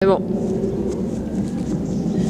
C'est bon.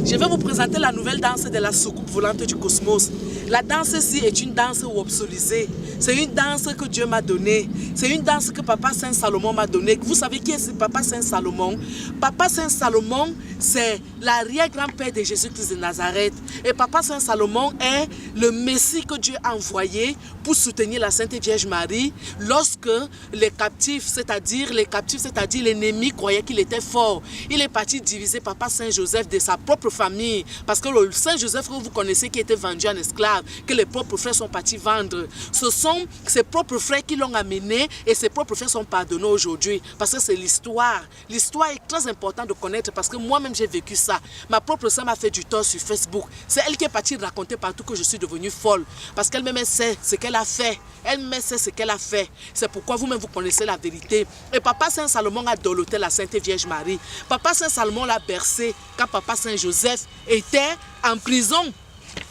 Je vais vous présenter la nouvelle danse de la soucoupe volante du cosmos. La danse-ci est une danse wopsolisée. C'est une danse que Dieu m'a donnée. C'est une danse que Papa Saint Salomon m'a donnée. Vous savez qui est Papa Saint Salomon? Papa Saint Salomon, c'est l'arrière-grand-père de Jésus-Christ de Nazareth. Et Papa Saint Salomon est le Messie que Dieu a envoyé pour soutenir la Sainte Vierge Marie lorsque les captifs, c'est-à-dire l'ennemi, croyaient qu'il était fort. Il est parti diviser Papa Saint Joseph de sa propre famille. Parce que le Saint Joseph que vous connaissez qui était vendu en esclave, que les propres frères sont partis vendre, ce sont ses propres frères qui l'ont amené et ses propres frères sont pardonnés aujourd'hui. Parce que c'est l'histoire. L'histoire est très importante de connaître parce que moi-même j'ai vécu ça. Ma propre sœur m'a fait du tort sur Facebook. C'est elle qui est partie raconter partout que je suis devenue folle. Parce qu'elle-même sait ce qu'elle a fait. Elle-même sait ce qu'elle a fait. C'est pourquoi vous-même vous connaissez la vérité. Et Papa Saint Salomon a doloté la Sainte Vierge Marie. Papa Saint Salomon l'a bercé quand Papa Saint Joseph était en prison.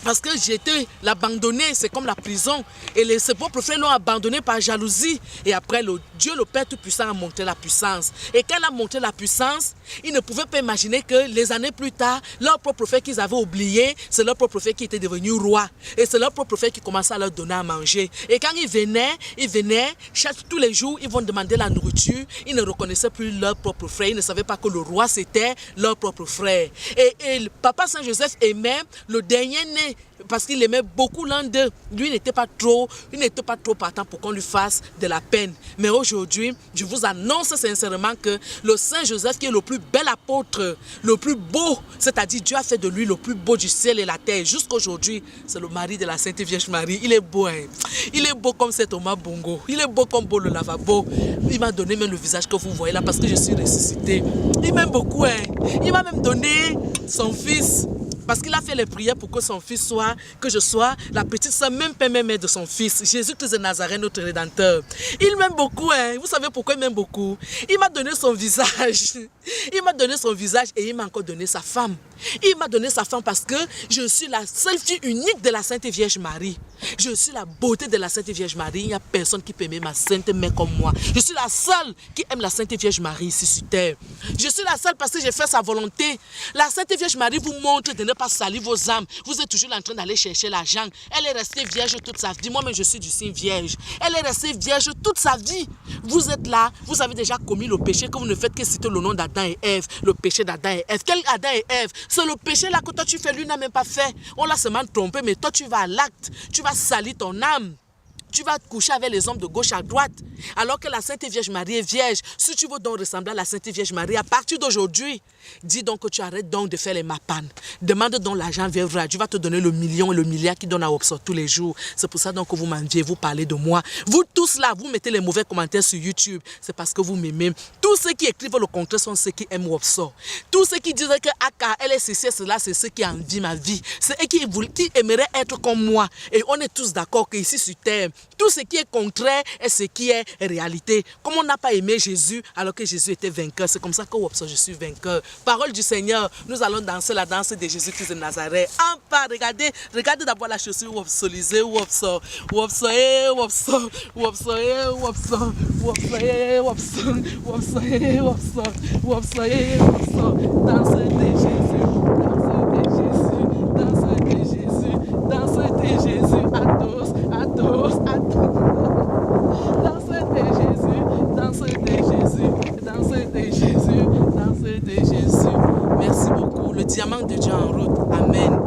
Parce que j'étais l'abandonné, c'est comme la prison. Et ses propres frères l'ont abandonné par jalousie. Et après, Dieu le Père Tout-Puissant a montré la puissance. Et quand il a montré la puissance, ils ne pouvaient pas imaginer que les années plus tard, leur propre frère qu'ils avaient oublié, c'est leur propre frère qui était devenu roi. Et c'est leur propre frère qui commençait à leur donner à manger. Et quand ils venaient, tous les jours, ils vont demander la nourriture. Ils ne reconnaissaient plus leur propre frère. Ils ne savaient pas que le roi, c'était leur propre frère. Et Papa Saint Joseph aimait le dernier né parce qu'il aimait beaucoup l'un d'eux. Lui, il n'était pas trop partant pour qu'on lui fasse de la peine. Mais aujourd'hui, je vous annonce sincèrement que le Saint Joseph, qui est le plus bel apôtre, le plus beau, c'est-à-dire Dieu a fait de lui le plus beau du ciel et la terre. Jusqu'aujourd'hui, c'est le mari de la Sainte Vierge Marie. Il est beau, hein? Il est beau comme cet Thomas Bongo. Il est beau comme beau le lavabo. Il m'a donné même le visage que vous voyez là parce que je suis ressuscité. Il m'aime beaucoup, hein? Il m'a même donné son fils. Parce qu'il a fait les prières pour que son fils soit, que je sois la petite sœur, même père, même mère de son fils, Jésus-Christ de Nazareth, notre Rédempteur. Il m'aime beaucoup, hein. Vous savez pourquoi il m'aime beaucoup? Il m'a donné son visage. Il m'a donné son visage et il m'a encore donné sa femme. Il m'a donné sa femme parce que je suis la seule fille unique de la Sainte Vierge Marie. Je suis la beauté de la Sainte Vierge Marie. Il n'y a personne qui peut aimer ma Sainte Mère comme moi. Je suis la seule qui aime la Sainte Vierge Marie ici sur terre. Je suis la seule parce que j'ai fait sa volonté. La Sainte Vierge Marie vous montre de ne pas salir vos âmes. Vous êtes toujours en train d'aller chercher l'argent. Elle est restée vierge toute sa vie. Moi-même, je suis du signe vierge. Elle est restée vierge toute sa vie. Vous êtes là, vous avez déjà commis le péché que vous ne faites que citer le nom d'Adam et Ève. Le péché d'Adam et Ève. Quel Adam et Ève? C'est le péché là que toi tu fais, lui n'a même pas fait. On l'a seulement trompé, mais toi tu vas à l'acte. Tu vas salir ton âme. Tu vas te coucher avec les hommes de gauche à droite. Alors que la Sainte Vierge Marie est vierge. Si tu veux donc ressembler à la Sainte Vierge Marie, à partir d'aujourd'hui, dis donc que tu arrêtes donc de faire les mapanes. Demande donc l'argent viendra. Dieu va te donner le million et le milliard qui donne à Opsor tous les jours. C'est pour ça donc que vous m'enviez, vous parlez de moi. Vous tous là, vous mettez les mauvais commentaires sur YouTube. C'est parce que vous m'aimez. Tous ceux qui écrivent le contraire sont ceux qui aiment Opsor. Tous ceux qui disent que Aka, elle est ceci, cela, c'est ceux qui envient ma vie. C'est eux qui aimeraient être comme moi. Et on est tous d'accord qu'ici sur terre, tout ce qui est contraire est ce qui est réalité. Comme on n'a pas aimé Jésus alors que Jésus était vainqueur, c'est comme ça que je suis vainqueur. Parole du Seigneur, nous allons danser la danse de Jésus-Christ de Nazareth. En pas, regardez d'abord la chaussure wopsolisée, wopso, wopso, wopso, wopso, wopso, wopso, wopso, wopso, wopso, wopso, wopso, danse de Jésus, danse de Jésus, danse de Jésus, à tous, à tous, à tous. Danse de Jésus, danse de Jésus, danse de Jésus, danse de Jésus. Merci beaucoup. Le diamant de Dieu en route. Amen.